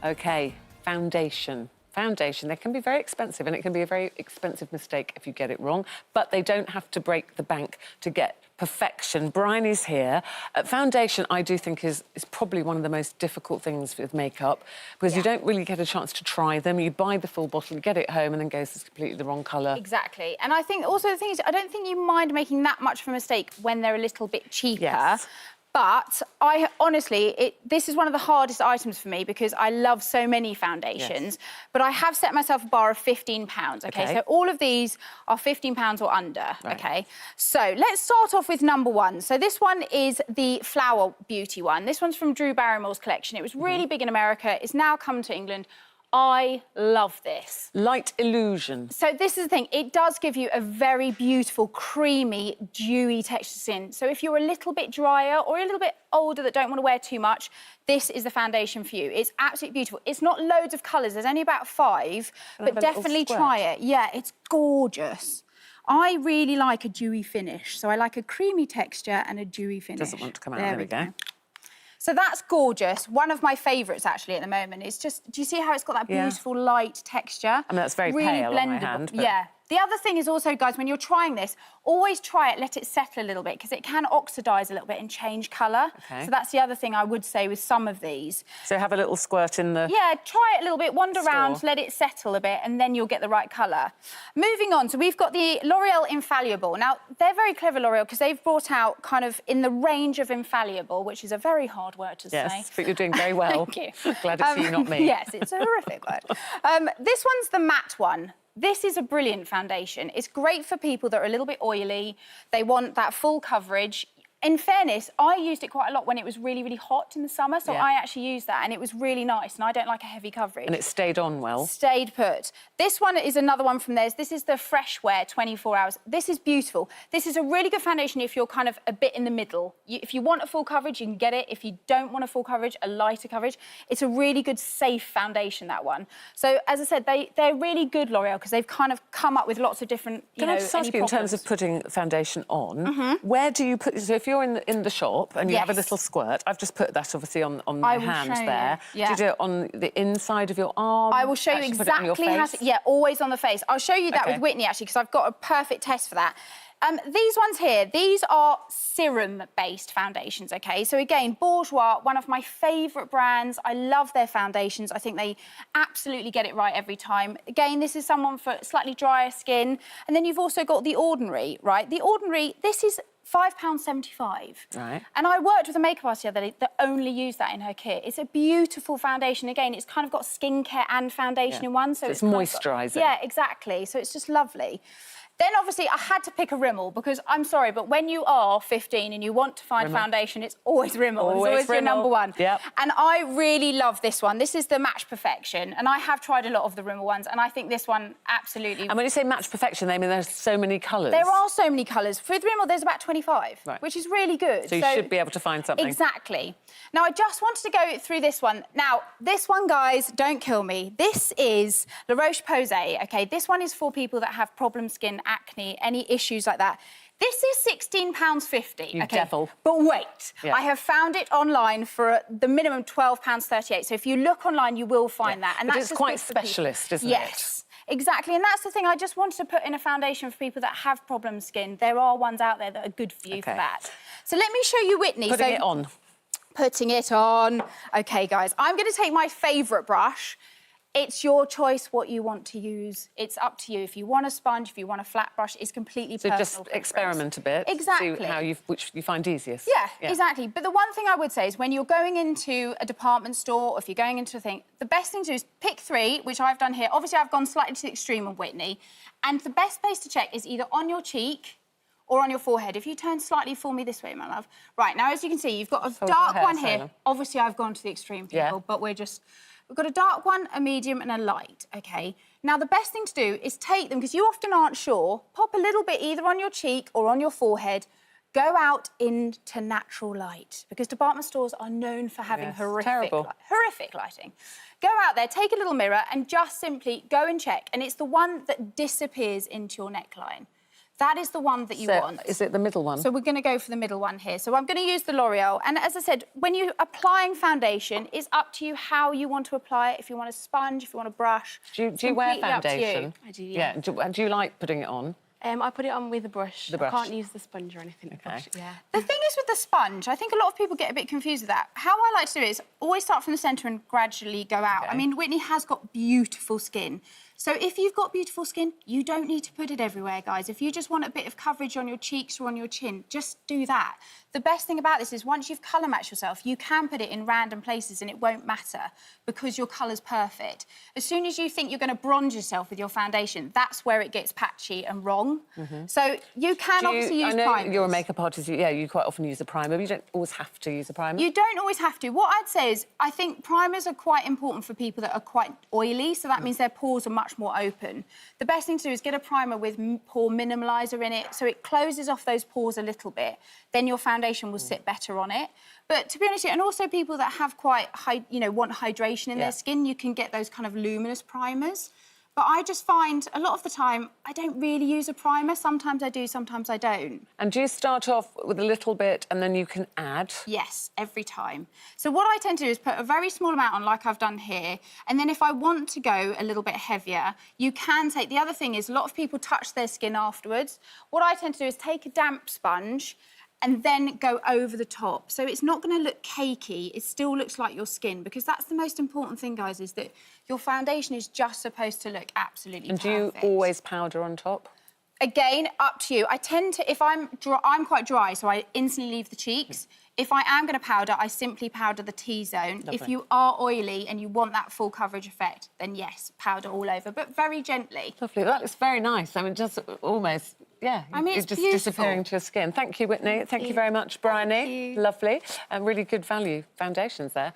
OK, foundation. Foundation, they can be very expensive, and it can be a very expensive mistake if you get it wrong, but they don't have to break the bank to get perfection. Bryony's here. Foundation, I do think, is probably one of the most difficult things with makeup, because you don't really get a chance to try them. You buy the full bottle, you get it home, and then goes, it's completely the wrong colour. Exactly. And I think also the thing is, I don't think you mind making that much of a mistake when they're a little bit cheaper. Yes. But I honestly, this is one of the hardest items for me because I love so many foundations. But I have set myself a bar of £15. Okay, so all of these are £15 or under. Right. Okay, so let's start off with number one. So this one is the Flower Beauty one. This one's from Drew Barrymore's collection. It was really big in America. It's now come to England. I love this. Light Illusion. So this is the thing, it does give you a very beautiful, creamy, dewy texture skin. So if you're a little bit drier or a little bit older that don't want to wear too much, this is the foundation for you. It's absolutely beautiful. It's not loads of colours, there's only about 5, but definitely try it. Yeah, it's gorgeous. I really like a dewy finish, so I like a creamy texture and a dewy finish. Doesn't want to come out, there we go. So that's gorgeous. One of my favourites, actually, at the moment. It's just, do you see how it's got that beautiful light texture? I mean, that's very really pale blendable. on my hand. But... Yeah. The other thing is also, guys, when you're trying this, always try it, let it settle a little bit, because it can oxidise a little bit and change colour. So that's the other thing I would say with some of these. So have a little squirt in the... Yeah, try it a little bit, wander around, let it settle a bit, and then you'll get the right colour. Moving on, so we've got the L'Oreal Infallible. Now, they're very clever, L'Oreal, because they've brought out kind of in the range of Infallible, which is a very hard word to say. Yes, but you're doing very well. Thank you. Glad it's you, not me. Yes, it's a horrific word. This one's the matte one. This is a brilliant foundation. It's great for people that are a little bit oily. They want that full coverage. In fairness, I used it quite a lot when it was really, really hot in the summer, so I actually used that, and it was really nice, and I don't like a heavy coverage. And it stayed on well. Stayed put. This one is another one from theirs. This is the Fresh Wear 24 Hours. This is beautiful. This is a really good foundation if you're kind of a bit in the middle. If you want a full coverage, you can get it. If you don't want a full coverage, a lighter coverage, it's a really good, safe foundation, that one. So, as I said, they're really good, L'Oreal, because they've kind of come up with lots of different, Can I just ask you, in terms of putting foundation on, where do you put... So if you're in the shop and you have a little squirt, I've just put that, obviously, on my hand there. Do you do it on the inside of your arm? I will show you exactly how to... Yeah, always on the face. I'll show you that with Whitney, actually, because I've got a perfect test for that. These ones here, these are serum-based foundations, OK? So, again, Bourjois, one of my favourite brands. I love their foundations. I think they absolutely get it right every time. Again, this is someone for slightly drier skin. And then you've also got the Ordinary, right? The Ordinary, this is £5.75. Right. And I worked with a makeup artist the other day that only used that in her kit. It's a beautiful foundation. Again, it's kind of got skincare and foundation in one. So it's moisturising. Yeah, exactly. So it's just lovely. Then, obviously, I had to pick a Rimmel because, I'm sorry, but when you are 15 and you want to find foundation, it's always Rimmel. It's always your number one. Yep. And I really love this one. This is the Match Perfection. And I have tried a lot of the Rimmel ones, and I think this one absolutely... And when you say Match Perfection, I mean there's so many colours. There are so many colours. With Rimmel, there's about 25, which is really good. So you should be able to find something. Exactly. Now, I just wanted to go through this one. Now, this one, guys, don't kill me. This is La Roche-Posay, OK? This one is for people that have problem skin, acne, any issues like that. This is £16.50. You devil. But wait, I have found it online for the minimum £12.38. So if you look online, you will find that. And but that's it's quite specialist, isn't it? Yes. Exactly, and that's the thing. I just wanted to put in a foundation for people that have problem skin. There are ones out there that are good for you for that. So let me show you Whitney. Putting it on. Putting it on. OK, guys, I'm going to take my favourite brush. It's your choice what you want to use. It's up to you. If you want a sponge, if you want a flat brush, it's completely personal. So just experiment a bit. Exactly. See how which you find easiest. Yeah, exactly. But the one thing I would say is when you're going into a department store or if you're going into a thing, the best thing to do is pick 3, which I've done here. Obviously, I've gone slightly to the extreme on Whitney. And the best place to check is either on your cheek or on your forehead. If you turn slightly for me this way, my love. Right, now, as you can see, you've got a dark one here. Obviously, I've gone to the extreme, people, but we've got a dark one, a medium and a light, OK? Now, the best thing to do is take them, because you often aren't sure, pop a little bit either on your cheek or on your forehead, go out into natural light, because department stores are known for having horrific lighting. Go out there, take a little mirror and just simply go and check, and it's the one that disappears into your neckline. That is the one that you want. Is it the middle one? So we're going to go for the middle one here. So I'm going to use the L'Oreal. And as I said, when you're applying foundation, it's up to you how you want to apply it. If you want a sponge, if you want a brush. Do you wear completely up to you. foundation? I do, yeah. Do you like putting it on? I put it on with a brush. The brush. I can't use the sponge or anything. Okay. Brush, yeah. The thing is with the sponge, I think a lot of people get a bit confused with that. How I like to do it is always start from the centre and gradually go out. Okay. I mean, Whitney has got beautiful skin. So if you've got beautiful skin, you don't need to put it everywhere, guys. If you just want a bit of coverage on your cheeks or on your chin, just do that. The best thing about this is once you've colour matched yourself, you can put it in random places and it won't matter because your colour's perfect. As soon as you think you're going to bronze yourself with your foundation, that's where it gets patchy and wrong. So you can obviously use primers. I know you're a makeup artist, you quite often use a primer, but you don't always have to use a primer. You don't always have to. What I'd say is I think primers are quite important for people that are quite oily, so that means their pores are much more open. The best thing to do is get a primer with pore minimaliser in it, so it closes off those pores a little bit. Then your foundation will sit better on it. But to be honest, and also people that have quite high, want hydration in their skin, you can get those kind of luminous primers. But I just find a lot of the time I don't really use a primer. Sometimes I do, sometimes I don't. And do you start off with a little bit and then you can add? Yes, every time. So what I tend to do is put a very small amount on, like I've done here, and then if I want to go a little bit heavier, you can take... The other thing is a lot of people touch their skin afterwards. What I tend to do is take a damp sponge and then go over the top. So it's not going to look cakey, it still looks like your skin, because that's the most important thing, guys, is that your foundation is just supposed to look absolutely perfect. And do you always powder on top? Again, up to you. I tend to, if I'm quite dry, so I instantly leave the cheeks. If I am going to powder, I simply powder the T-zone. Lovely. If you are oily and you want that full coverage effect, then yes, powder all over, but very gently. Lovely. That looks very nice. I mean, just almost, I mean, it's just beautiful. disappearing to your skin. Thank you, Whitney. Thank you very much, Bryony. you. Lovely. And really good value foundations there.